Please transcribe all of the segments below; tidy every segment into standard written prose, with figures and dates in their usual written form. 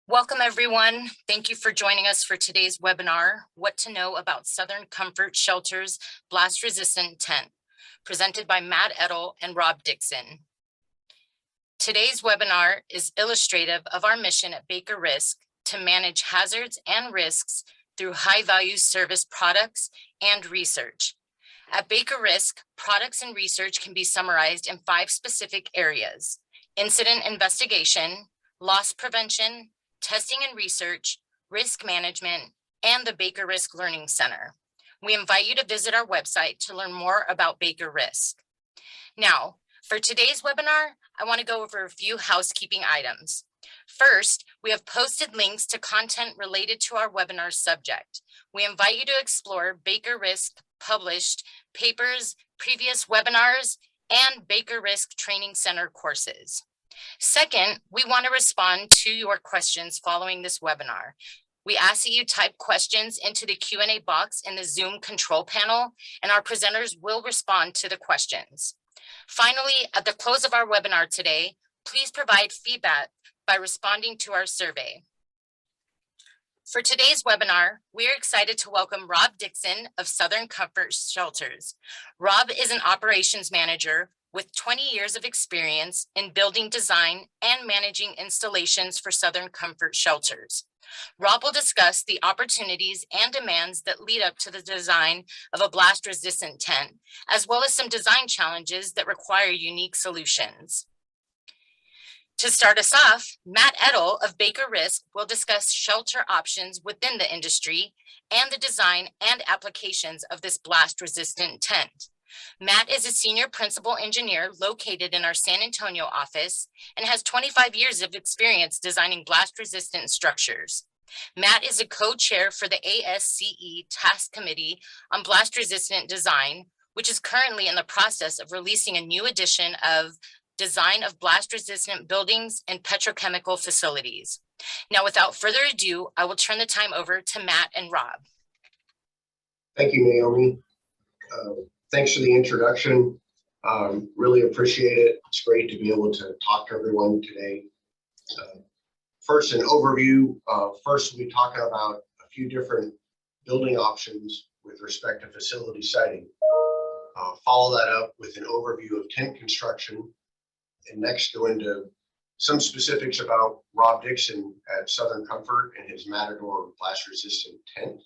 Welcome, everyone. Thank you for joining us for today's webinar, What to Know About Southern Comfort Shelter's Blast-Resistant Tent, presented by Matt Edel and Rob Dixon. Today's webinar is illustrative of our mission at Baker Risk to manage hazards and risks through high-value service products and research. At Baker Risk, products and research can be summarized in 5 specific areas: incident investigation, loss prevention, testing and research, risk management, and the Baker Risk Learning Center. We invite you to visit our website to learn more about Baker Risk. Now, for today's webinar, I want to go over a few housekeeping items. First, we have posted links to content related to our webinar subject. We invite you to explore Baker Risk published papers, previous webinars, and Baker Risk Training Center courses. Second, we want to respond to your questions following this webinar. We ask that you type questions into the Q&A box in the Zoom control panel, and our presenters will respond to the questions. Finally, at the close of our webinar today, please provide feedback by responding to our survey. For today's webinar, we are excited to welcome Rob Dixon of Southern Comfort Shelters. Rob is an operations manager with 20 years of experience in building design and managing installations for Southern Comfort Shelters. Rob will discuss the opportunities and demands that lead up to the design of a blast-resistant tent, as well as some design challenges that require unique solutions. To start us off, Matt Edel of Baker Risk will discuss shelter options within the industry and the design and applications of this blast-resistant tent. Matt is a senior principal engineer located in our San Antonio office and has 25 years of experience designing blast-resistant structures. Matt is a co-chair for the ASCE Task Committee on Blast-Resistant Design, which is currently in the process of releasing a new edition of Design of Blast-Resistant Buildings and Petrochemical Facilities. Now, without further ado, I will turn the time over to Matt and Rob. Thank you, Naomi. Thanks for the introduction. Really appreciate it. It's great to be able to talk to everyone today. First, an overview. First, we'll be talking about a few different building options with respect to facility siting. Follow that up with an overview of tent construction, and next go into some specifics about Rob Dixon at Southern Comfort and his Matador blast-resistant tent.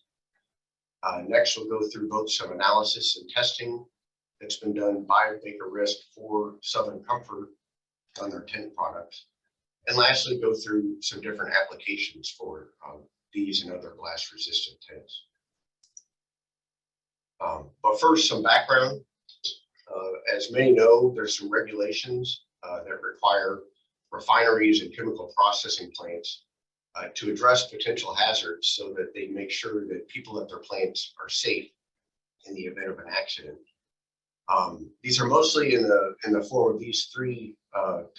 Next, we'll go through both some analysis and testing that's been done by Baker Risk for Southern Comfort on their tent products. And lastly, go through some different applications for these and other blast-resistant tents. But first, some background. As many know, there's some regulations that require refineries and chemical processing plants to address potential hazards so that they make sure that people at their plants are safe in the event of an accident. These are mostly in the form of these 3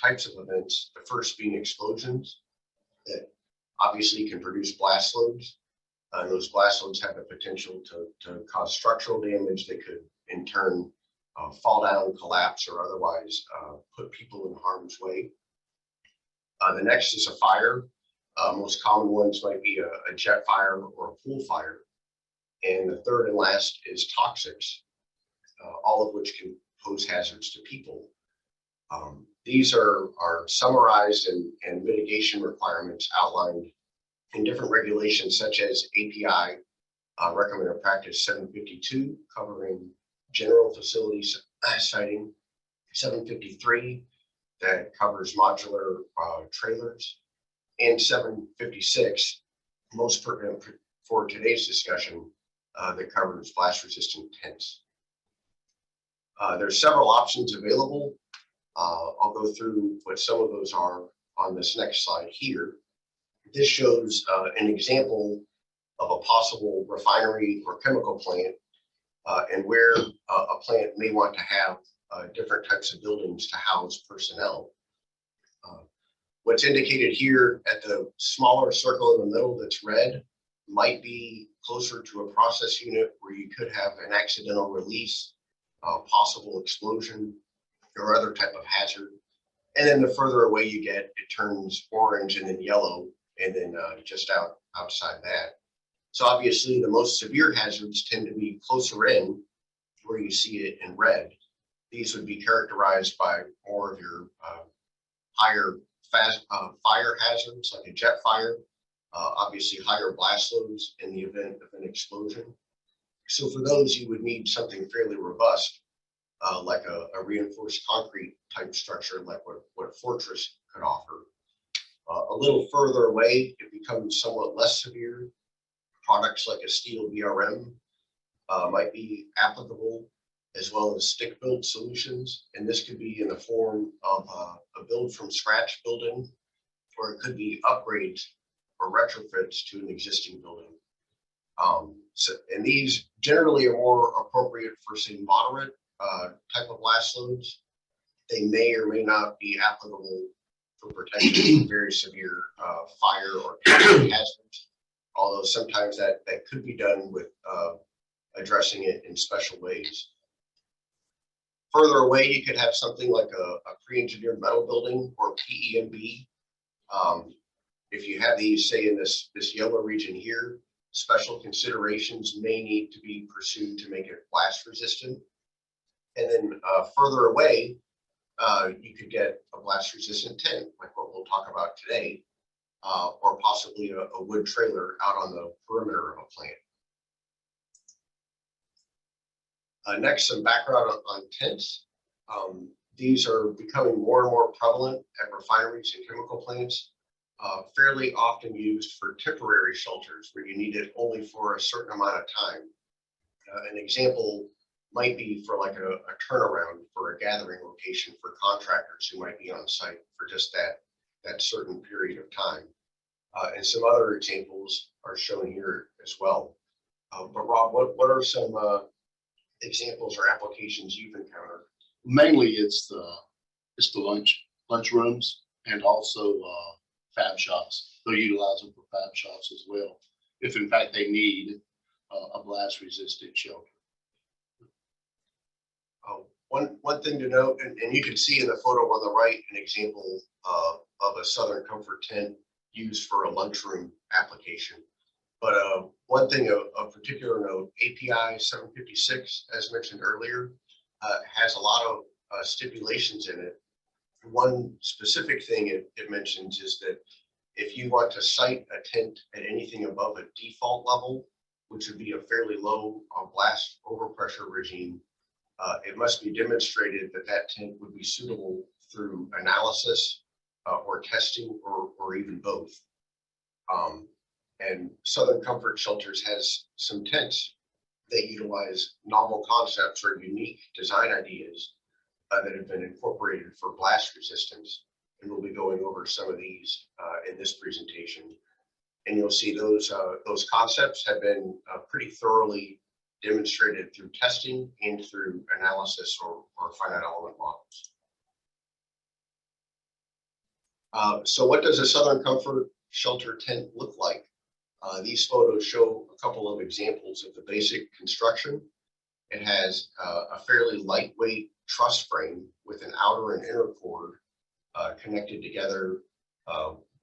types of events. The first being explosions that obviously can produce blast loads. Those blast loads have the potential to cause structural damage that could in turn fall down, collapse, or otherwise put people in harm's way. The next is a fire. Most common ones might be a jet fire or a pool fire. And the third and last is toxics, all of which can pose hazards to people. These are summarized and mitigation requirements outlined in different regulations such as API, Recommended Practice 752, covering general facility siting, 753, that covers modular trailers, and 756, most pertinent for today's discussion, that covers blast-resistant tents. There's several options available. I'll go through what some of those are on this next slide here. This shows an example of a possible refinery or chemical plant and where a plant may want to have different types of buildings to house personnel. What's indicated here at the smaller circle in the middle that's red might be closer to a process unit where you could have an accidental release, possible explosion, or other type of hazard. And then the further away you get, it turns orange and then yellow and then just outside that. So obviously the most severe hazards tend to be closer in, where you see it in red. These would be characterized by more of your higher fire hazards, like a jet fire, obviously higher blast loads in the event of an explosion. So for those, you would need something fairly robust, like a reinforced concrete type structure, like what Fortress could offer. A little further away, it becomes somewhat less severe. Products like a steel BRM might be applicable, as well as stick build solutions. And this could be in the form of a build from scratch building, or it could be upgrades or retrofits to an existing building. And these generally are more appropriate for, say, moderate type of blast loads. They may or may not be applicable for protection from very severe fire or hazards, although sometimes that could be done with addressing it in special ways. Further away, you could have something like a pre-engineered metal building, or PEMB. If you have these, say, in this yellow region here, special considerations may need to be pursued to make it blast resistant. And then further away, you could get a blast resistant tent, like what we'll talk about today, or possibly a wood trailer out on the perimeter of a plant. Next, some background on tents. These are becoming more and more prevalent at refineries and chemical plants, fairly often used for temporary shelters where you need it only for a certain amount of time. An example might be for like a turnaround for a gathering location for contractors who might be on site for just that certain period of time. And some other examples are shown here as well. But Rob, what are some examples or applications you've encountered? Mainly it's the lunch rooms, and also fab shops. They'll utilize them for fab shops as well, if in fact they need a blast resistant shelter. One thing to note, and you can see in the photo on the right an example of a Southern Comfort tent used for a lunchroom application. But one thing of particular note, API 756, as mentioned earlier, has a lot of stipulations in it. One specific thing it mentions is that if you want to site a tent at anything above a default level, which would be a fairly low blast overpressure regime, it must be demonstrated that that tent would be suitable through analysis or testing, or even both. And Southern Comfort Shelters has some tents that utilize novel concepts or unique design ideas that have been incorporated for blast resistance. And we'll be going over some of these in this presentation. And you'll see those concepts have been pretty thoroughly demonstrated through testing and through analysis or finite element models. So what does a Southern Comfort Shelter tent look like? These photos show a couple of examples of the basic construction. It has a fairly lightweight truss frame with an outer and inner cord connected together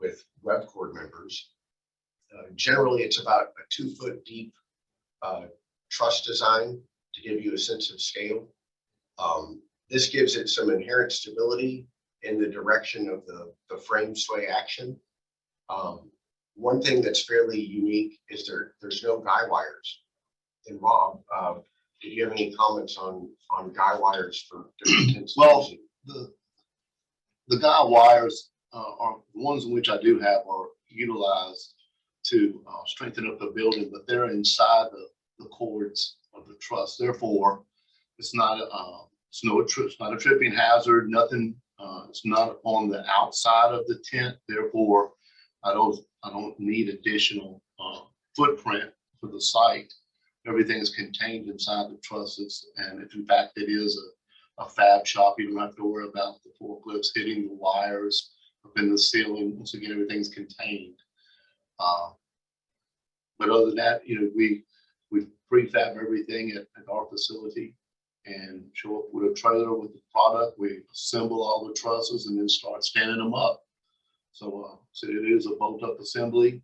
with web cord members. Generally, it's about a 2 foot deep truss design to give you a sense of scale. This gives it some inherent stability in the direction of the frame sway action. One thing that's fairly unique is there's no guy wires. And Rob, did you have any comments on guy wires for different tents? Well, the guy wires are the ones in which I do have are utilized to strengthen up the building, but they're inside the cords of the truss. Therefore, it's not a tripping hazard. Nothing. It's not on the outside of the tent. Therefore, I don't need additional footprint for the site. Everything is contained inside the trusses, and if in fact it is a fab shop, you don't have to worry about the forklifts hitting the wires up in the ceiling. Once again, everything's contained. But other than that, we prefab everything at our facility and show up with a trailer with the product. We assemble all the trusses and then start standing them up. So it is a bolt up assembly,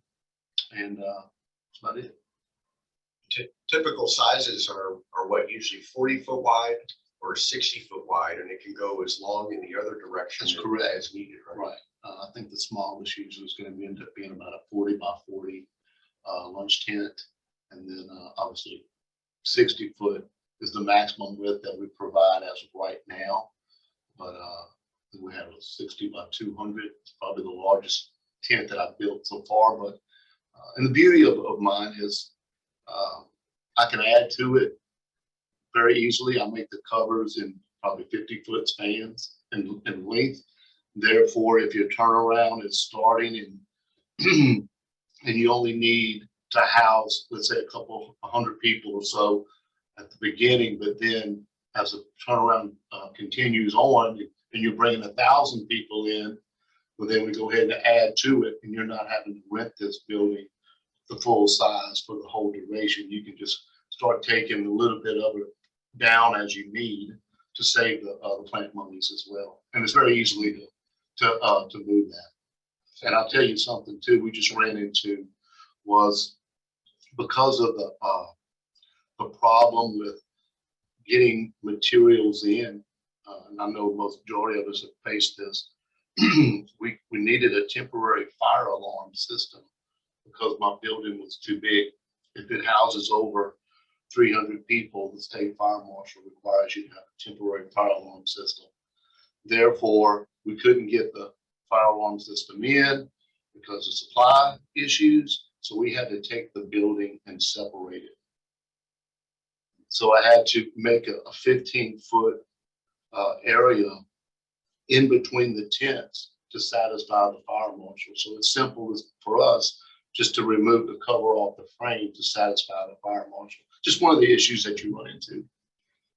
and that's about it. Typical sizes are what, usually 40-foot wide or 60-foot wide, and it can go as long in the other direction. That's correct. As needed, right? Right. I think the smallest usually is going to end up being about a 40 by 40 lunch tent, and then obviously 60-foot is the maximum width that we provide as of right now. But we have a 60 by 200. It's probably the largest tent that I've built so far. But and the beauty of mine is I can add to it very easily. I make the covers in probably 50-foot spans in length. Therefore, if your turnaround is starting and and you only need to house, let's say, a couple 100 people or so at the beginning, but then as the turnaround continues on and you're bringing 1,000 people in, well, then we go ahead and add to it, and you're not having to rent this building the full size for the whole duration. You can just start taking a little bit of it down as you need to save the plant monies as well. And it's very easily to move that. And I'll tell you something too, we just ran into was because of the problem with getting materials in, and I know most majority of us have faced this, we needed a temporary fire alarm system because my building was too big. If it houses over 300 people, the state fire marshal requires you to have a temporary fire alarm system. Therefore, we couldn't get the fire alarm system in because of supply issues. So we had to take the building and separate it. So I had to make a 15-foot area in between the tents to satisfy the fire marshal. So it's simple as for us just to remove the cover off the frame to satisfy the fire marshal. Just one of the issues that you run into.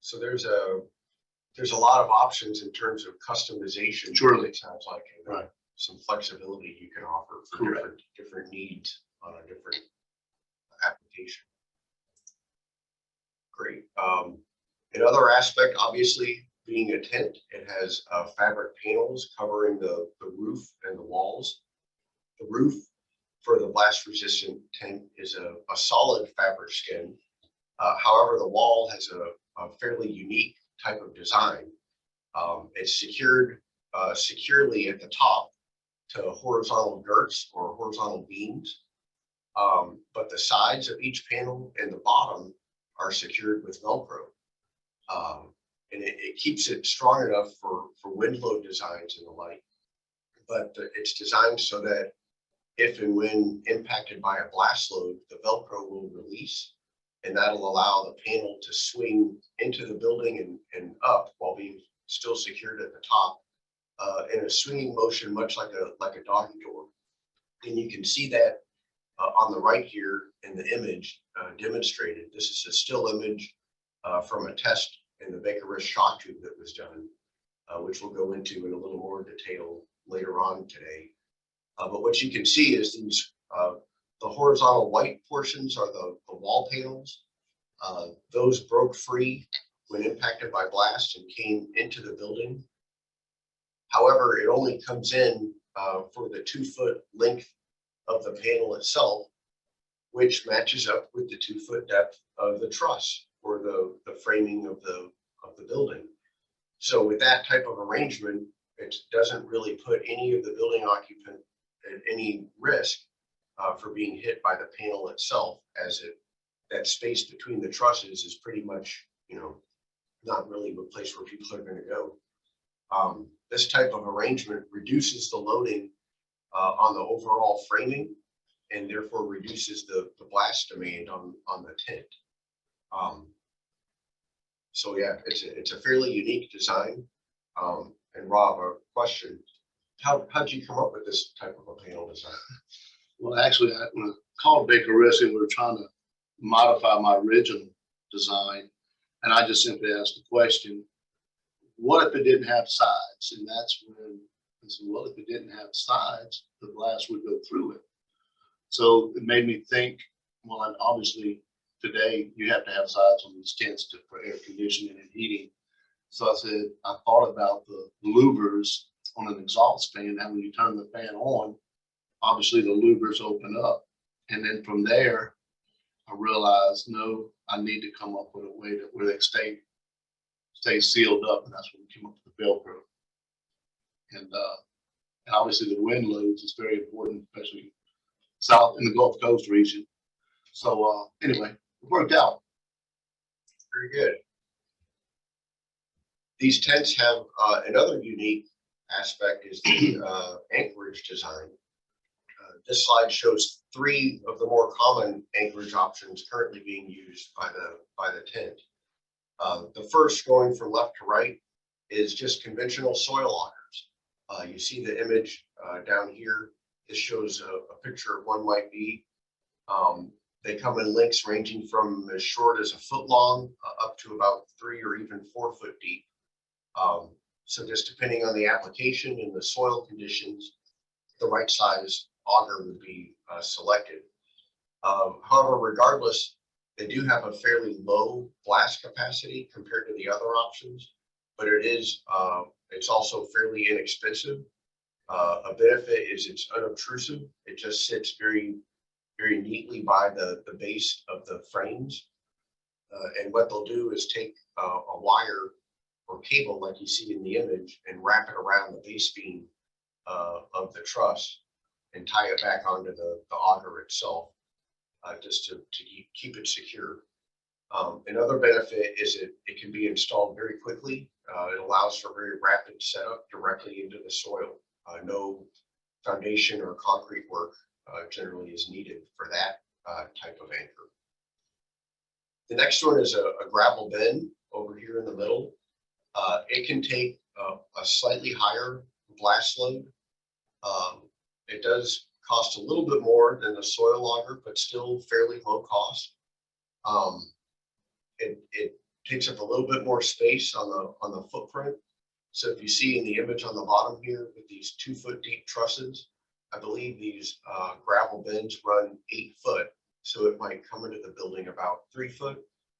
So there's a lot of options in terms of customization. Surely. It sounds like, and, Right. some flexibility you can offer for different needs on a different application. Great. Another aspect, obviously, being a tent, it has fabric panels covering the roof and the walls. The roof for the blast resistant tent is a solid fabric skin. However, the wall has a fairly unique type of design. It's secured securely at the top to horizontal girts or horizontal beams. But the sides of each panel and the bottom are secured with Velcro. And it keeps it strong enough for wind load designs and the like. But it's designed so that if and when impacted by a blast load, the Velcro will release, and that'll allow the panel to swing into the building and up while being still secured at the top in a swinging motion, much like a doggy door. And you can see that on the right here in the image demonstrated. This is a still image from a test in the Baker Wrist shock tube that was done, which we'll go into in a little more detail later on today. But what you can see is these the horizontal white portions are the wall panels. Those broke free when impacted by blast and came into the building. However, it only comes in for the 2-foot length of the panel itself, which matches up with the 2-foot depth of the truss or the framing of the building. So with that type of arrangement, it doesn't really put any of the building occupant at any risk for being hit by the panel itself, as that space between the trusses is pretty much, not really a place where people are going to go. This type of arrangement reduces the loading on the overall framing, and therefore reduces the blast demand on the tent. So yeah, it's a fairly unique design. And Rob, a question: how'd you come up with this type of a panel design? Well, actually, when I called Baker Wrist, we were trying to modify my original design, and I just simply asked the question, what if it didn't have sides? And that's when I said, well, if it didn't have sides, the blast would go through it. So it made me think, well, and obviously today you have to have sides on these tents for air conditioning and heating. So I said, I thought about the louvers on an exhaust fan. And when you turn the fan on, obviously the louvers open up. And then from there, I realized, no, I need to come up with a way where they stay sealed up. And that's when we came up with the Velcro. And obviously the wind loads is very important, especially south in the Gulf Coast region. So anyway, it worked out. Very good. These tents have another unique aspect is the anchorage design. This slide shows 3 of the more common anchorage options currently being used by the tent. The first, going from left to right, is just conventional soil lockers. You see the image down here. This shows a picture of one might be. They come in lengths ranging from as short as a foot long up to about 3 or even 4 foot deep. So just depending on the application and the soil conditions, the right size auger would be selected. However, regardless, they do have a fairly low blast capacity compared to the other options, but it's also fairly inexpensive. A benefit is it's unobtrusive. It just sits very, very neatly by the base of the frames. And what they'll do is take a wire or cable like you see in the image and wrap it around the base beam of the truss and tie it back onto the auger itself, just to keep it secure. Another benefit is it can be installed very quickly. It allows for very rapid setup directly into the soil. No foundation or concrete work generally is needed for that type of anchor. The next one is a gravel bin over here in the middle. It can take a slightly higher blast load. It does cost a little bit more than the soil auger, but still fairly low cost. It takes up a little bit more space on the footprint. So if you see in the image on the bottom here with these 2 foot deep trusses, I believe these gravel bins run 8 foot. So it might come into the building about 3 foot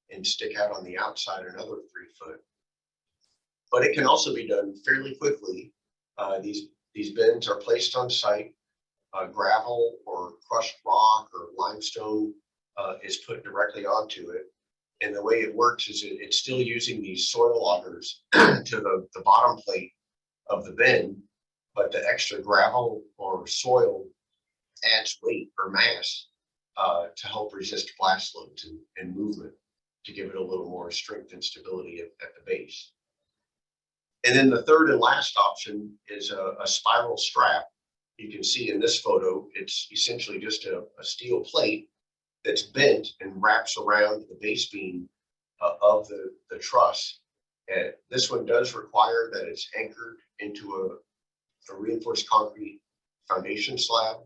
and stick out on the outside another 3 foot. But it can also be done fairly quickly. These bins are placed on site. Gravel or crushed rock or limestone is put directly onto it. And the way it works is it's still using these soil augers to the bottom plate of the bin, but the extra gravel or soil adds weight or mass to help resist blast loads and movement, to give it a little more strength and stability at the base. And then the third and last option is a spiral strap. You can see in this photo, it's essentially just a steel plate that's bent and wraps around the base beam of the truss. And this one does require that it's anchored into a reinforced concrete foundation slab.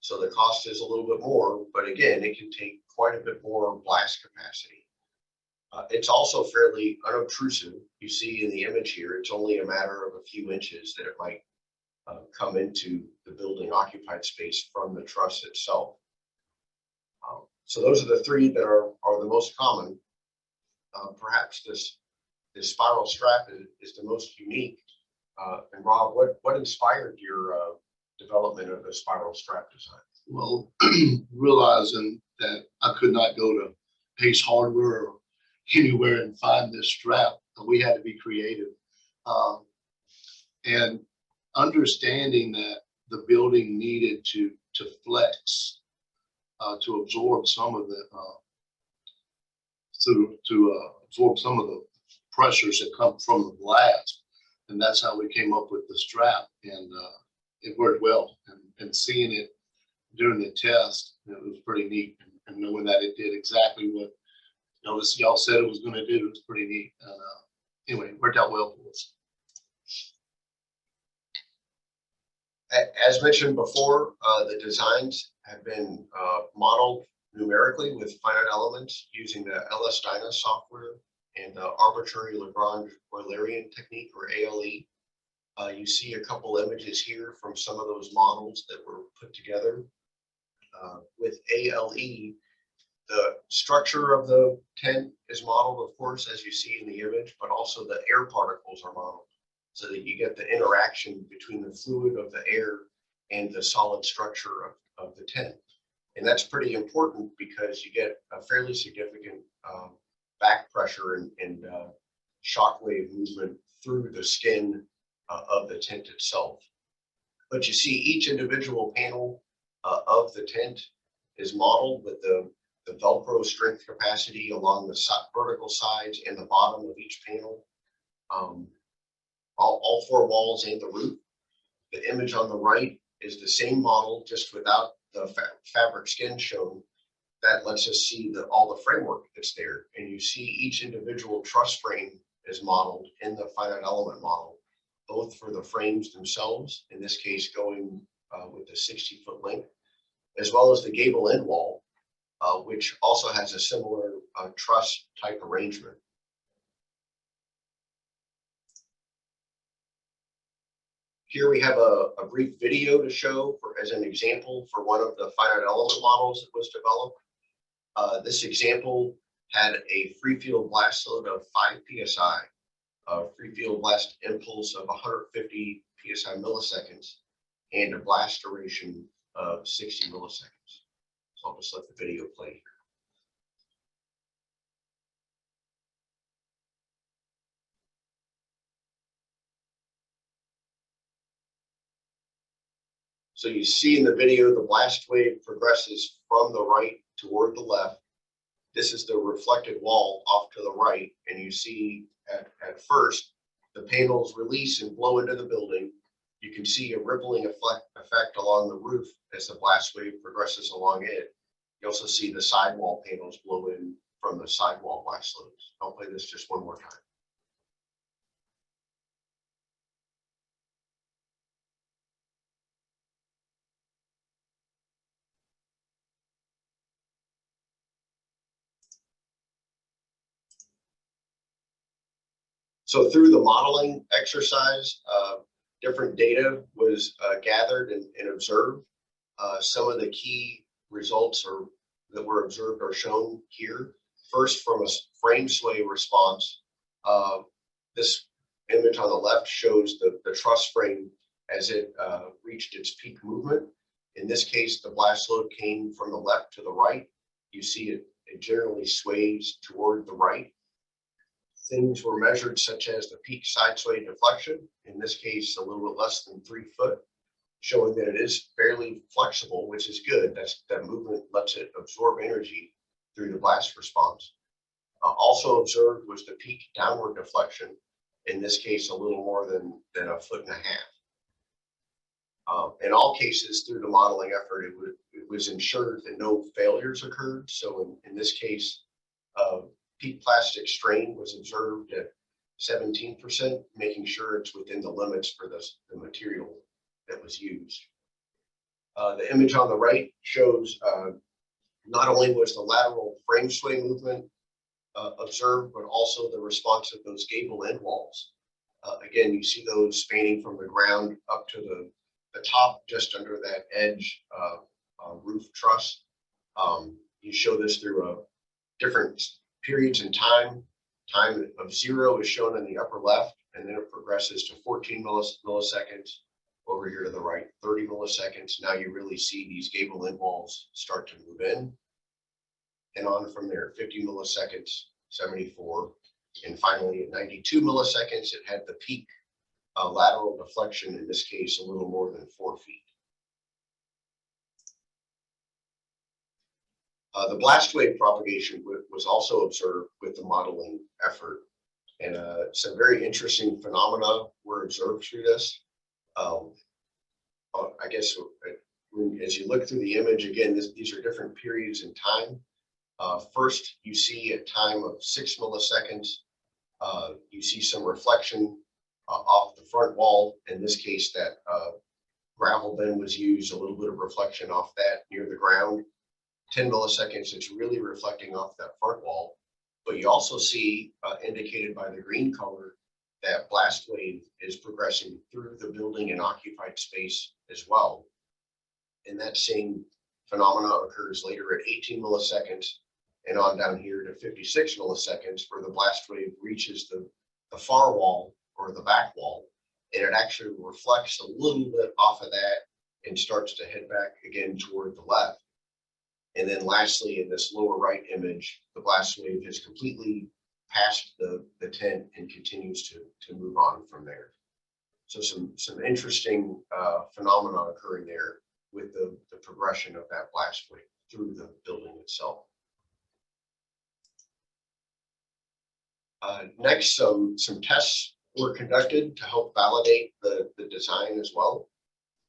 So the cost is a little bit more, but again, it can take quite a bit more blast capacity. It's also fairly unobtrusive. You see in the image here, it's only a matter of a few inches that it might come into the building occupied space from the truss itself. So those are the 3 that are the most common. Perhaps this spiral strap is the most unique. And Rob, what inspired your development of the spiral strap design? Well, realizing that I could not go to Pace Hardware or anywhere and find this strap, we had to be creative. And understanding that the building needed to flex to absorb some of the absorb some of the pressures that come from the blast, and that's how we came up with the strap, and it worked well. And seeing it during the test, it was pretty neat, and knowing that it did exactly what y'all said it was going to do, it was pretty neat. And anyway, it worked out well for us. As mentioned before, the designs have been modeled numerically with finite elements using the LS-DYNA software and the arbitrary Lagrange Eulerian technique, or ALE. You see a couple images here from some of those models that were put together. With ALE, the structure of the tent is modeled, of course, as you see in the image, but also the air particles are modeled. so that you get the interaction between the fluid of the air and the solid structure of the tent. And that's pretty important because you get a fairly significant back pressure and shock wave movement through the skin of the tent itself. But you see each individual panel of the tent is modeled with the Velcro strength capacity along the vertical sides and the bottom of each panel. All four walls and the roof. The image on the right is the same model, just without the fabric skin shown. That lets us see all the framework that's there. And you see each individual truss frame is modeled in the finite element model, both for the frames themselves, in this case going with the 60-foot length, as well as the gable end wall, which also has a similar truss type arrangement. Here we have a brief video to show as an example for one of the finite element models that was developed. This example had a free field blast load of 5 psi, a free field blast impulse of 150 psi milliseconds, and a blast duration of 60 milliseconds. So I'll just let the video play here. So you see in the video, the blast wave progresses from the right toward the left. This is the reflected wall off to the right. And you see at first, the panels release and blow into the building. You can see a rippling effect along the roof as the blast wave progresses along it. You also see the sidewall panels blow in from the sidewall blast loads. I'll play this just one more time. So through the modeling exercise, different data was gathered and observed. Some of the key results that were observed are shown here. First, from a frame sway response, this image on the left shows the truss frame as it reached its peak movement. In this case, the blast load came from the left to the right. You see it generally sways toward the right. Things were measured such as the peak side sway deflection, in this case, a little bit less than 3 foot, showing that it is fairly flexible, which is good. That movement lets it absorb energy through the blast response. Also observed was the peak downward deflection, in this case, a little more than 1.5 feet. In all cases, through the modeling effort, it was ensured that no failures occurred. So in this case, peak plastic strain was observed at 17%, making sure it's within the limits for the material that was used. The image on the right shows not only was the lateral frame sway movement observed, but also the response of those gable end walls. Again, you see those spanning from the ground up to the top, just under that edge roof truss. You show this through different periods in time. Time of 0 is shown in the upper left, and then it progresses to 14 milliseconds. Over here to the right, 30 milliseconds. Now you really see these gable end walls start to move in. And on from there, 50 milliseconds, 74. And finally, at 92 milliseconds, it had the peak lateral deflection, in this case, a little more than 4 feet. The blast wave propagation was also observed with the modeling effort. And some very interesting phenomena were observed through this. I guess as you look through the image, again, these are different periods in time. First, you see at time of 6 milliseconds, you see some reflection off the front wall. In this case, that gravel bin was used, a little bit of reflection off that near the ground. 10 milliseconds, it's really reflecting off that front wall. But you also see, indicated by the green color, that blast wave is progressing through the building and occupied space as well. And that same phenomena occurs later at 18 milliseconds and on down here to 56 milliseconds, where the blast wave reaches the far wall or the back wall. and it actually reflects a little bit off of that and starts to head back again toward the left. And then lastly, in this lower right image, the blast wave has completely passed the tent and continues to move on from there. So some interesting phenomena occurring there with the progression of that blast wave through the building itself. Next, some tests were conducted to help validate the design as well.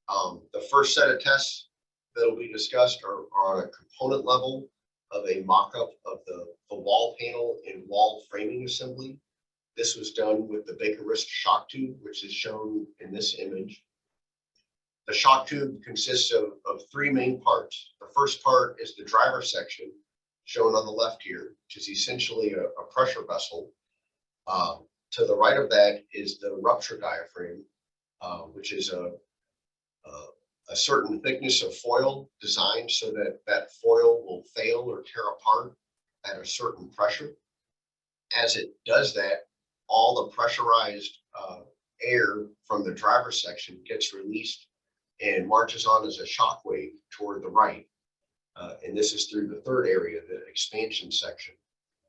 The first set of tests that will be discussed are on a component level of a mock-up of the wall panel and wall framing assembly. This was done with the Baker wrist shock tube, which is shown in this image. The shock tube consists of three main parts. The first part is the driver section, shown on the left here, which is essentially a pressure vessel. To the right of that is the rupture diaphragm, which is a certain thickness of foil designed so that that foil will fail or tear apart at a certain pressure. As it does that, all the pressurized air from the driver section gets released and marches on as a shock wave toward the right. And this is through the third area, the expansion section.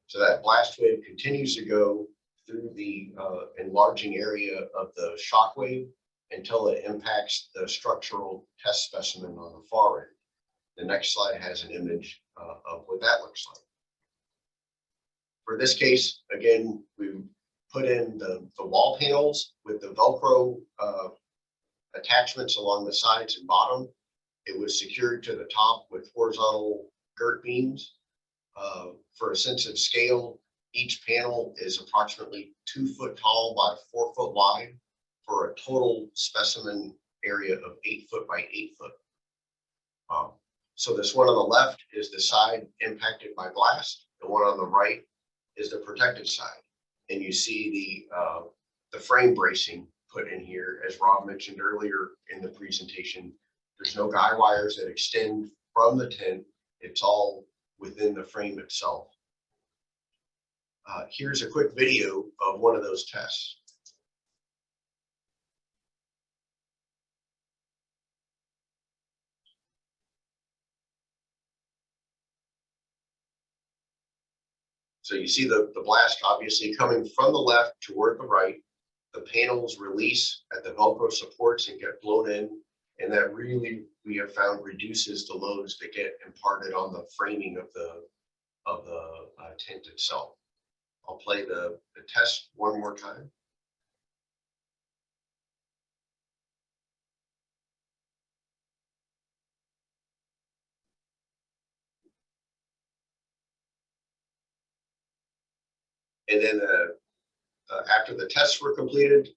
So that blast wave continues to go through the enlarging area of the shock wave until it impacts the structural test specimen on the far end. The next slide has an image of what that looks like. For this case, again, we put in the wall panels with the Velcro attachments along the sides and bottom. It was secured to the top with horizontal girt beams. For a sense of scale, each panel is approximately 2 foot tall by 4 foot wide, for a total specimen area of 8 foot by 8 foot. So this one on the left is the side impacted by blast. The one on the right is the protected side. And you see the frame bracing put in here, as Rob mentioned earlier in the presentation. There's no guy wires that extend from the tent. It's all within the frame itself. Here's a quick video of one of those tests. So you see the blast obviously coming from the left toward the right. The panels release at the Velcro supports and get blown in. And that really, we have found, reduces the loads that get imparted on the framing of the tent itself. I'll play the test one more time. And then after the tests were completed,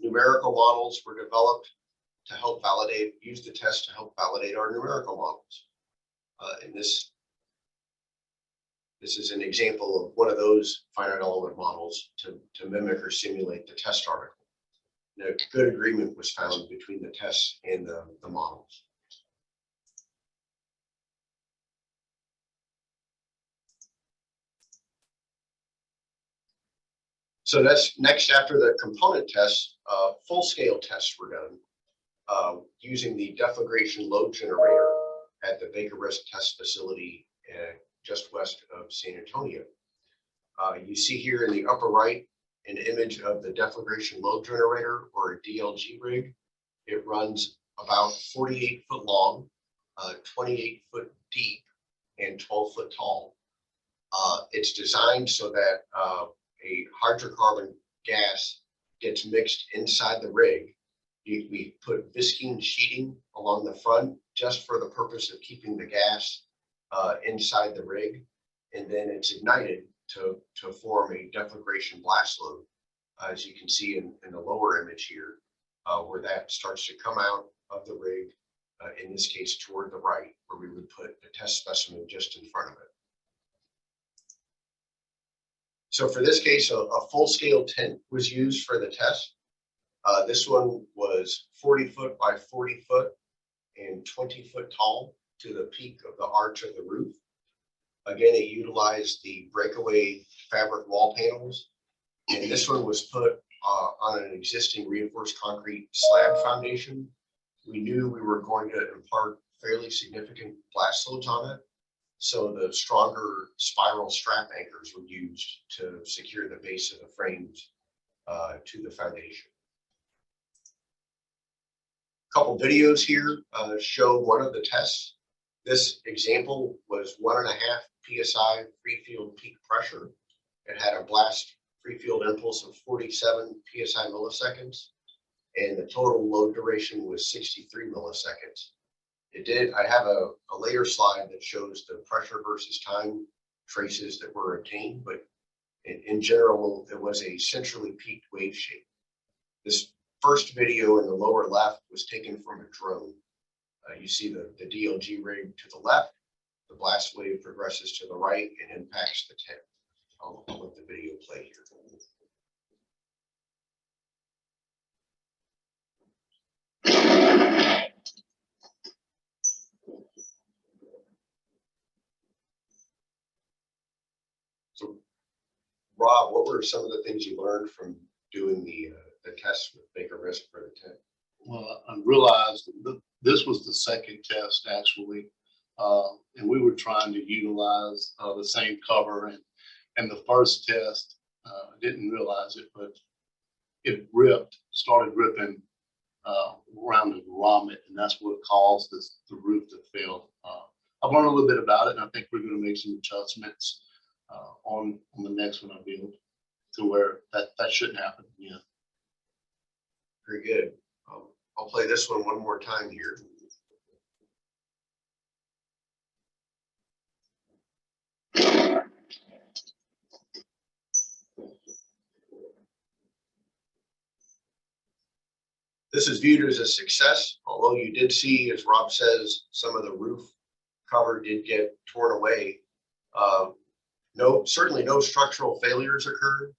numerical models were developed to help validate, use the test to help validate our numerical models. And this is an example of one of those finite element models to mimic or simulate the test article. And a good agreement was found between the tests and the models. So that's next after the component tests, full-scale tests were done using the deflagration load generator at the Baker wrist test facility just west of San Antonio. You see here in the upper right an image of the deflagration load generator, or a DLG rig. It runs about 48 foot long, 28 foot deep, and 12 foot tall. It's designed so that a hydrocarbon gas gets mixed inside the rig. We put visqueen sheeting along the front just for the purpose of keeping the gas inside the rig, and then it's ignited to form a deflagration blast load, as you can see in the lower image here, where that starts to come out of the rig, in this case toward the right, where we would put the test specimen just in front of it. So for this case, a full-scale tent was used for the test. This one was 40 foot by 40 foot and 20 foot tall to the peak of the arch of the roof. Again, it utilized the breakaway fabric wall panels, and this one was put on an existing reinforced concrete slab foundation. We knew we were going to impart fairly significant blast loads on it. So the stronger spiral strap anchors were used to secure the base of the frames to the foundation. A couple videos here show one of the tests. This example was 1.5 PSI free field peak pressure. It had a blast free field impulse of 47 PSI milliseconds, and the total load duration was 63 milliseconds. I have a later slide that shows the pressure versus time traces that were obtained, but in general, it was a centrally peaked wave shape. This first video in the lower left was taken from a drone. You see the DLG rig to the left, the blast wave progresses to the right and impacts the tent. I'll let the video play here. So, Rob, what were some of the things you learned from doing the tests with Baker Risk for the tent? Well, I realized that this was the second test actually, and we were trying to utilize the same cover. And the first test, I didn't realize it, but it started ripping around the grommet, and that's what caused the roof to fail. I've learned a little bit about it, and I think we're going to make some adjustments on the next one I build to where that shouldn't happen again. Very good. I'll play this one more time here. This is viewed as a success, although you did see, as Rob says, some of the roof cover did get torn away. Certainly no structural failures occurred,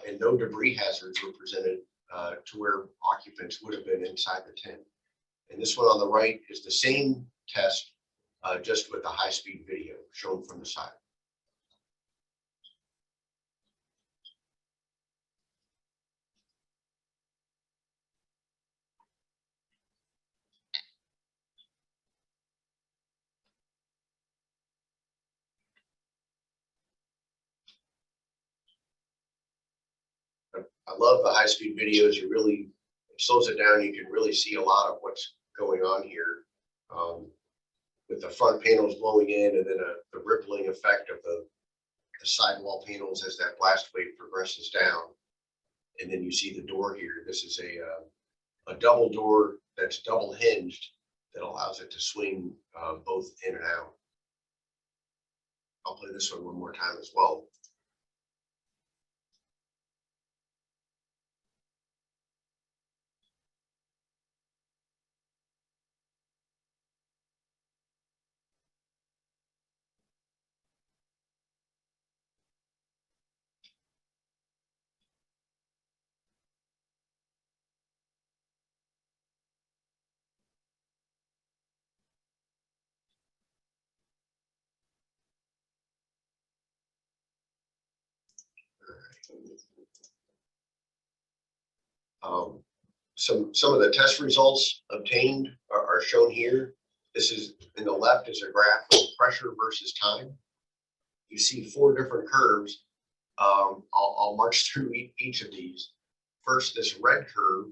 and no debris hazards were presented to where occupants would have been inside the tent. And this one on the right is the same test, just with a high-speed video shown from the side. I love the high-speed videos. It slows it down. You can really see a lot of what's going on here, with the front panels blowing in, and then the rippling effect of the sidewall panels as that blast wave progresses down. And then you see the door here. This is a double door that's double hinged that allows it to swing both in and out. I'll play this one more time as well. Some of the test results obtained are shown here. This is in the left is a graph of pressure versus time. You see 4 different curves. I'll march through each of these. First, this red curve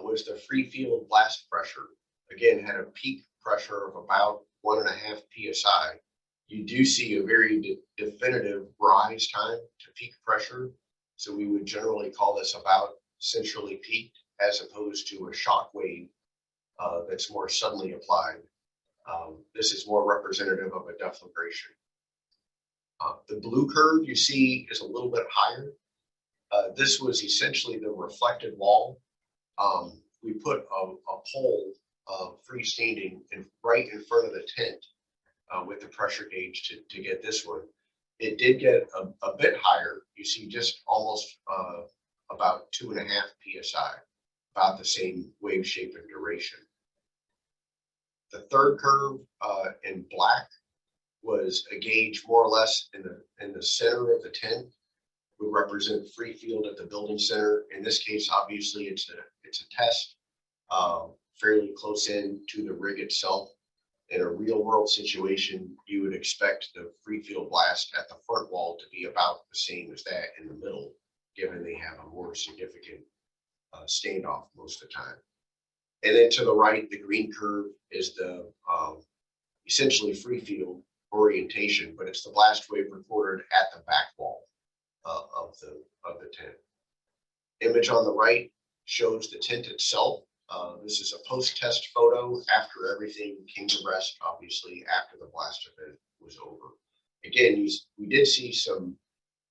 was the free field blast pressure. Again, had a peak pressure of about 1.5 PSI. You do see a very definitive rise time to peak pressure. So we would generally call this about centrally peaked, as opposed to a shock wave that's more suddenly applied. This is more representative of a deflagration. The blue curve you see is a little bit higher. This was essentially the reflected wall. We put a pole freestanding right in front of the tent with the pressure gauge to get this one. It did get a bit higher. You see just almost about 2.5 PSI, about the same wave shape and duration. The third curve in black was a gauge more or less in the center of the tent would represent free field at the building center. In this case, obviously, it's a test, fairly close in to the rig itself. In a real world situation, you would expect the free field blast at the front wall to be about the same as that in the middle, given they have a more significant standoff most of the time. And then to the right, the green curve is the essentially free field orientation, but it's the blast wave recorded at the back wall of the tent. Image on the right shows the tent itself. This is a post-test photo after everything came to rest, obviously after the blast event was over. Again, we did see some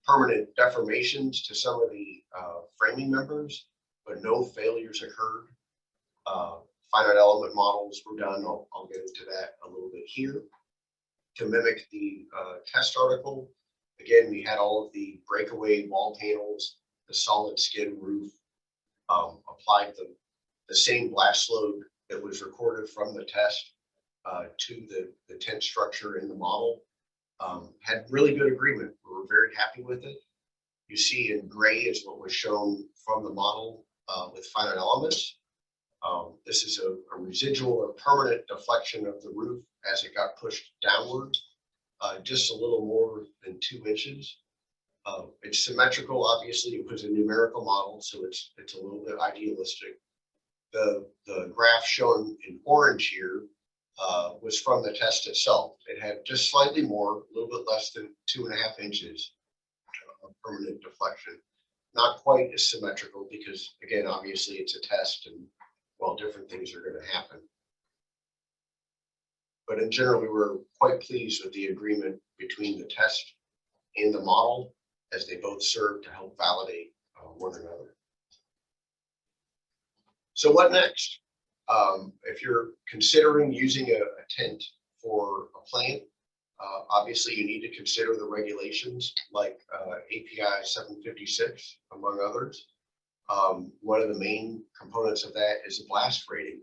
permanent deformations to some of the framing members, but no failures occurred. Finite element models were done. I'll get into that a little bit here. To mimic the test article, again, we had all of the breakaway wall panels, the solid skin roof, applied the same blast load that was recorded from the test to the tent structure in the model. Had really good agreement. We were very happy with it. You see in gray is what was shown from the model with finite elements. This is a residual or permanent deflection of the roof as it got pushed downward, just a little more than 2 inches. It's symmetrical. Obviously, it was a numerical model, so it's a little bit idealistic. The graph shown in orange here was from the test itself. It had just slightly more, a little bit less than 2.5 inches of permanent deflection. Not quite as symmetrical because, again, obviously it's a test and, well, different things are going to happen. But in general, we were quite pleased with the agreement between the test and the model, as they both serve to help validate one another. So what next? If you're considering using a tent for a plant, obviously you need to consider the regulations like API 756, among others. One of the main components of that is a blast rating.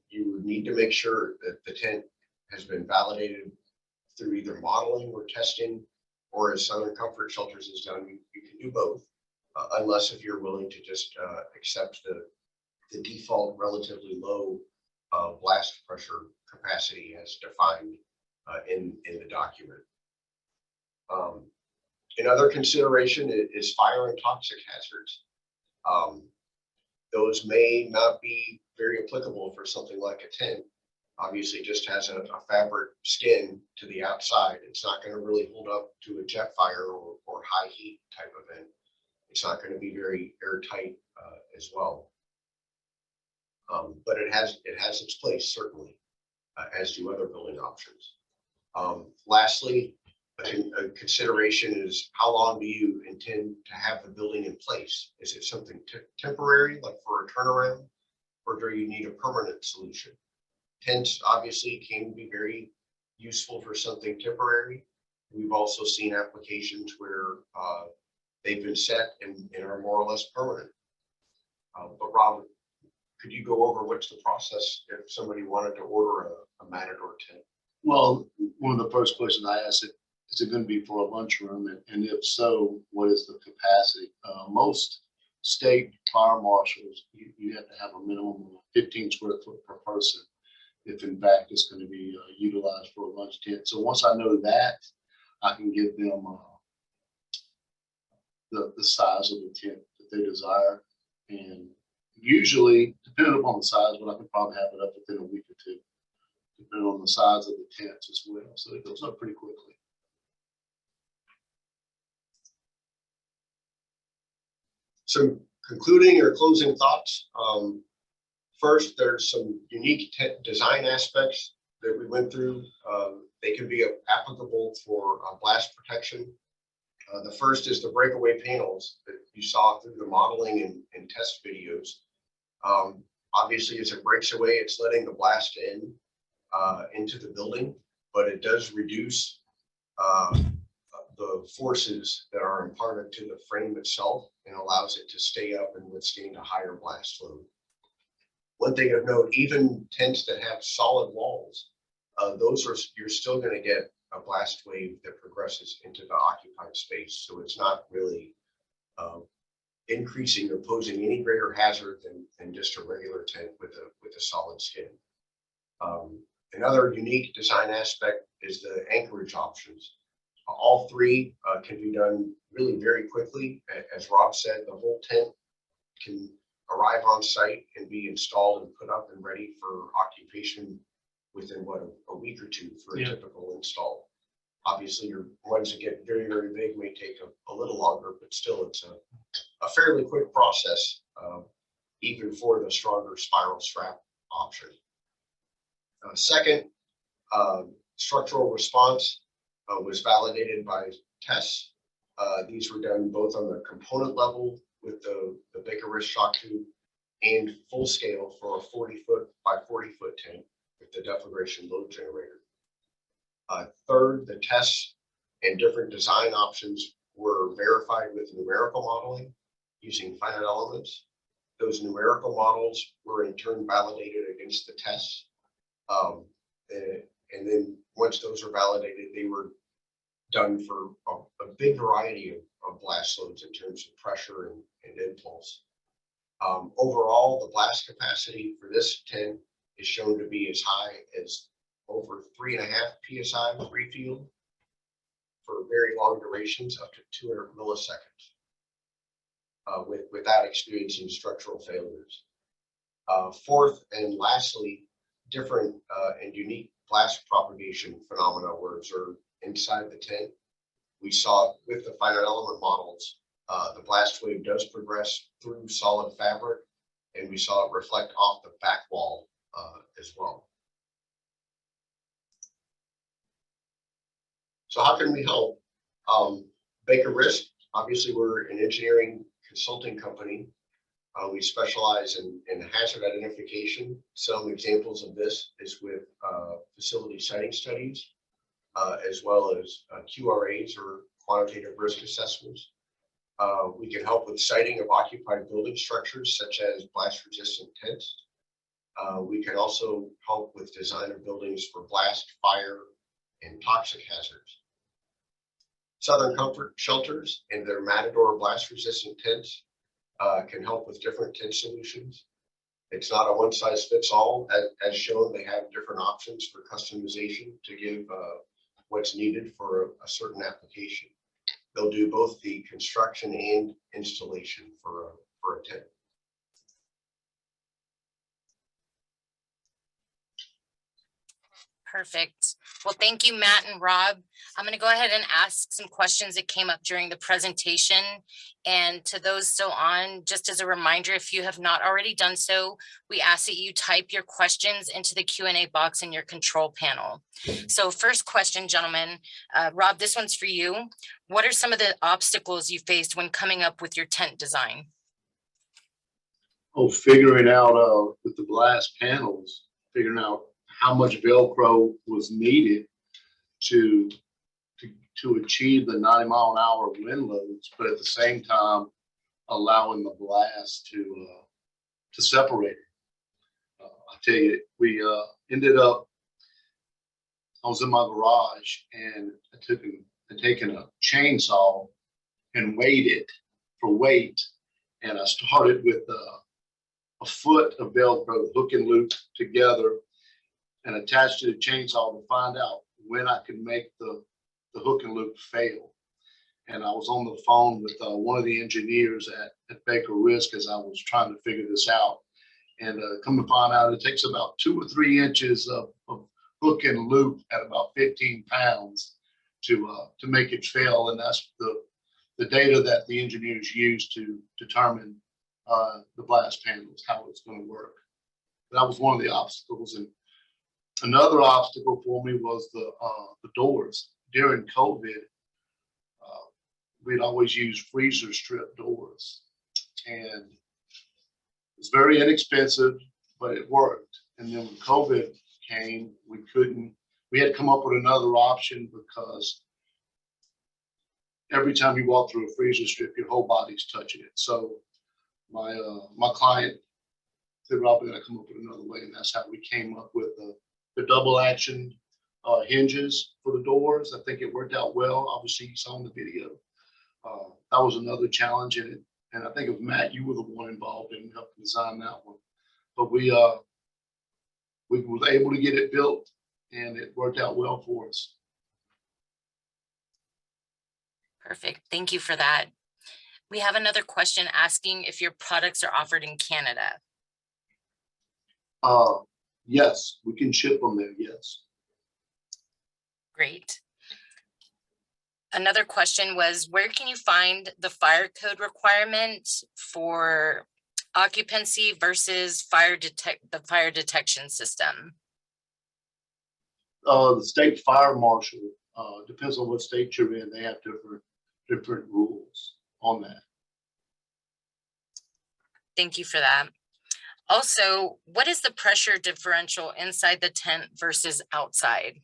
You would need to make sure that the tent has been validated through either modeling or testing, or as Southern Comfort Shelters has done, you can do both, unless if you're willing to just accept the default relatively low blast pressure capacity as defined in the document. Another consideration is fire and toxic hazards. Those may not be very applicable for something like a tent. Obviously, just has a fabric skin to the outside. It's not going to really hold up to a jet fire or high heat type event. It's not going to be very airtight as well. But it has its place, certainly, as do other building options. Lastly, a consideration is how long do you intend to have the building in place? Is it something temporary, like for a turnaround, or do you need a permanent solution? Tents obviously can be very useful for something temporary. We've also seen applications where they've been set and are more or less permanent. But Rob, could you go over what's the process if somebody wanted to order a Matador tent? Well, one of the first questions I asked is it going to be for a lunchroom? And if so, what is the capacity? Most state fire marshals, you have to have a minimum of 15 square foot per person if in fact it's going to be utilized for a lunch tent. So once I know that, I can give them the size of the tent that they desire. And usually, depending upon the size, but I can probably have it up within a week or two, depending on the size of the tents as well. So it goes up pretty quickly. Some concluding or closing thoughts. First, there's some unique design aspects that we went through. They can be applicable for blast protection. The first is the breakaway panels that you saw through the modeling and test videos. Obviously, as it breaks away, it's letting the blast into the building, but it does reduce the forces that are imparted to the frame itself and allows it to stay up and withstand a higher blast load. One thing of note, even tents that have solid walls, you're still going to get a blast wave that progresses into the occupied space. So it's not really increasing or posing any greater hazard than just a regular tent with a solid skin. Another unique design aspect is the anchorage options. All three can be done really very quickly. As Rob said, the whole tent can arrive on site and be installed and put up and ready for occupation within a week or two for a typical install. Obviously, your ones that get very, very big may take a little longer, but still it's a fairly quick process, even for the stronger spiral strap option. Second, structural response was validated by tests. These were done both on the component level with the Baker wrist shock tube and full scale for a 40-foot by 40-foot tent with the deflagration load generator. Third, the tests and different design options were verified with numerical modeling using finite elements. Those numerical models were in turn validated against the tests. And then once those are validated, they were done for a big variety of blast loads in terms of pressure and impulse. Overall, the blast capacity for this tent is shown to be as high as over 3.5 PSI free field for very long durations, up to 200 milliseconds, without experiencing structural failures. Fourth and lastly, different and unique blast propagation phenomena were observed inside the tent. We saw with the finite element models, the blast wave does progress through solid fabric, and we saw it reflect off the back wall as well. So how can we help? Baker Risk, obviously we're an engineering consulting company. We specialize in hazard identification. Some examples of this is with facility siting studies, as well as QRAs or quantitative risk assessments. We can help with siting of occupied building structures such as blast resistant tents. We can also help with design of buildings for blast, fire, and toxic hazards. Southern Comfort Shelters and their Matador blast resistant tents can help with different tent solutions. It's not a one size fits all. As shown, they have different options for customization to give what's needed for a certain application. They'll do both the construction and installation for a tent. Perfect. Well, thank you, Matt and Rob. I'm going to go ahead and ask some questions that came up during the presentation. And to those still on, just as a reminder, if you have not already done so, we ask that you type your questions into the Q&A box in your control panel. So first question, gentlemen. Rob, this one's for you. What are some of the obstacles you faced when coming up with your tent design? Oh, figuring out with the blast panels, figuring out how much Velcro was needed to achieve the 90-mile-an-hour wind loads, but at the same time allowing the blast to separate. I tell you, we ended up. I was in my garage and I taken a chainsaw and weighed it for weight, and I started with a foot of Velcro, hook and loop together, and attached to the chainsaw to find out when I could make the hook and loop fail. And I was on the phone with one of the engineers at Baker Risk as I was trying to figure this out. And come to find out, it takes about 2 or 3 inches of hook and loop at about 15 pounds to make it fail. And that's the data that the engineers use to determine the blast panels, how it's going to work. That was one of the obstacles. And another obstacle for me was the doors. During COVID, we'd always use freezer strip doors, and it's very inexpensive, but it worked. And then when COVID came, we had to come up with another option, because every time you walk through a freezer strip, your whole body's touching it. So my client said, Rob, we got to come up with another way, and that's how we came up with the double action hinges for the doors. I think it worked out well. Obviously, you saw in the video. That was another challenge in it. And I think it was Matt, you were the one involved in helping design that one. But we were able to get it built, and it worked out well for us. Perfect. Thank you for that. We have another question asking if your products are offered in Canada. Yes, we can ship them there. Yes. Great. Another question was, where can you find the fire code requirement for occupancy versus the fire detection system? The state fire marshal, depends on what state you're in. They have different rules on that. Thank you for that. Also, what is the pressure differential inside the tent versus outside?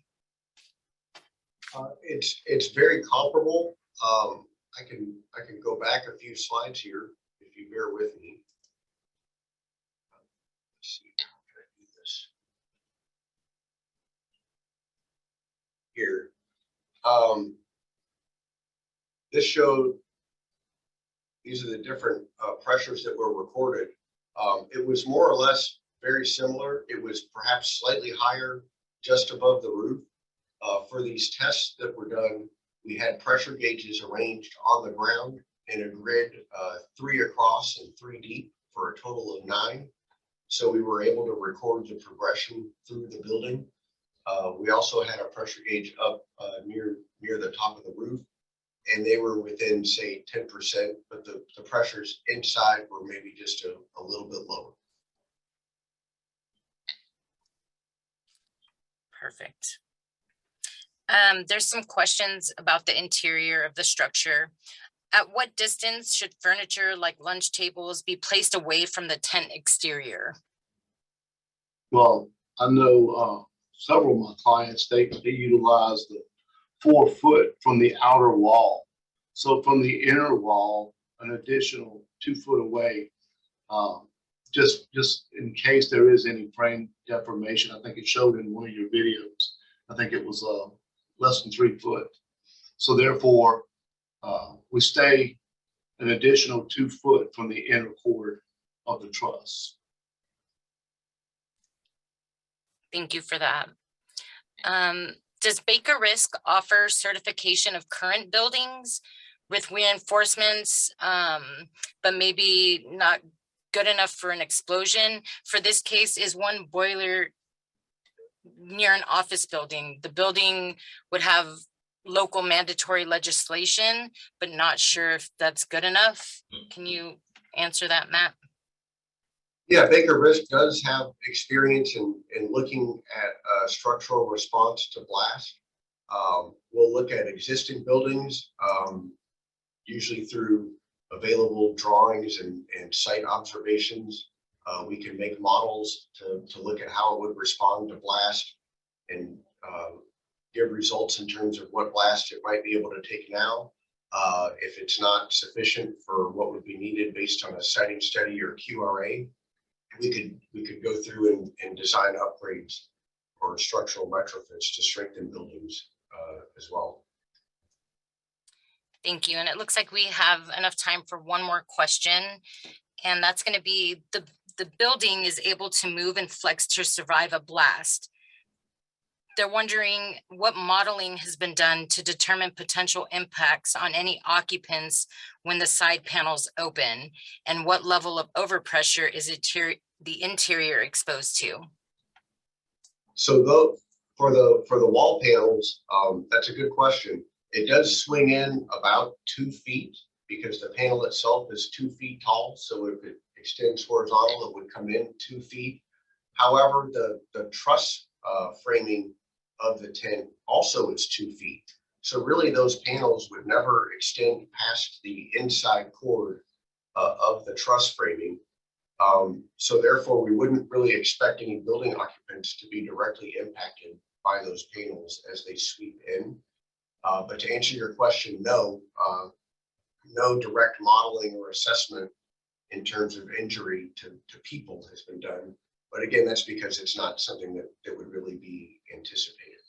It's very comparable. I can go back a few slides here if you bear with me. Let's see, how can I do this here? This showed these are the different pressures that were recorded. It was more or less very similar. It was perhaps slightly higher just above the roof. For these tests that were done, we had pressure gauges arranged on the ground in a grid, 3 across and 3 deep for a total of 9. So we were able to record the progression through the building. We also had a pressure gauge up near the top of the roof, and they were within, say, 10%, but the pressures inside were maybe just a little bit lower. Perfect. There's some questions about the interior of the structure. At what distance should furniture like lunch tables be placed away from the tent exterior? Well, I know several of my clients, they utilize the 4 foot from the outer wall. So from the inner wall, an additional 2 foot away, just in case there is any frame deformation. I think it showed in one of your videos. I think it was less than 3 foot. So therefore, we stay an additional 2 foot from the inner cord of the truss. Thank you for that. Does Baker Risk offer certification of current buildings with reinforcements, but maybe not good enough for an explosion? For this case, is one boiler near an office building. The building would have local mandatory legislation, but not sure if that's good enough. Can you answer that, Matt? Yeah, Baker Risk does have experience in looking at structural response to blast. We'll look at existing buildings, usually through available drawings and site observations. We can make models to look at how it would respond to blast and give results in terms of what blast it might be able to take now. If it's not sufficient for what would be needed based on a siting study or QRA, we could go through and design upgrades or structural retrofits to strengthen buildings as well. Thank you. And it looks like we have enough time for one more question. And that's going to be the building is able to move and flex to survive a blast. They're wondering what modeling has been done to determine potential impacts on any occupants when the side panels open, and what level of overpressure is the interior exposed to? So for the wall panels, that's a good question. It does swing in about 2 feet because the panel itself is 2 feet tall. So if it extends horizontal, it would come in 2 feet. However, the truss framing of the tent also is 2 feet. So really those panels would never extend past the inside cord of the truss framing. So therefore we wouldn't really expect any building occupants to be directly impacted by those panels as they sweep in. But to answer your question, no direct modeling or assessment in terms of injury to people has been done. But again, that's because it's not something that would really be anticipated.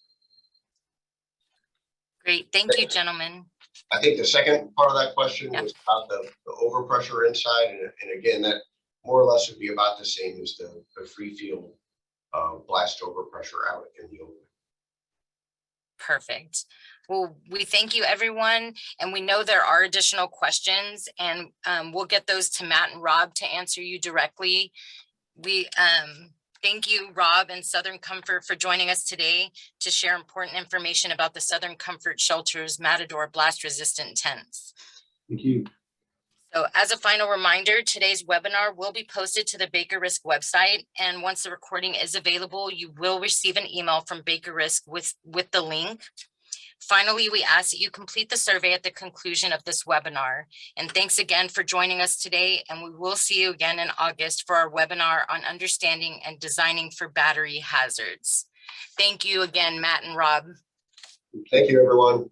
Great. Thank you, gentlemen. I think the second part of that question Yeah. was about the overpressure inside, and again, that more or less would be about the same as the free field blast overpressure out in the open. Perfect. Well, we thank you, everyone. And we know there are additional questions, and we'll get those to Matt and Rob to answer you directly. We thank you, Rob and Southern Comfort, for joining us today to share important information about the Southern Comfort Shelters Matador blast resistant tents. Thank you. So as a final reminder, today's webinar will be posted to the Baker Risk website. And once the recording is available, you will receive an email from Baker Risk with the link. Finally, we ask that you complete the survey at the conclusion of this webinar. And thanks again for joining us today. And we will see you again in August for our webinar on understanding and designing for battery hazards. Thank you again, Matt and Rob. Thank you, everyone.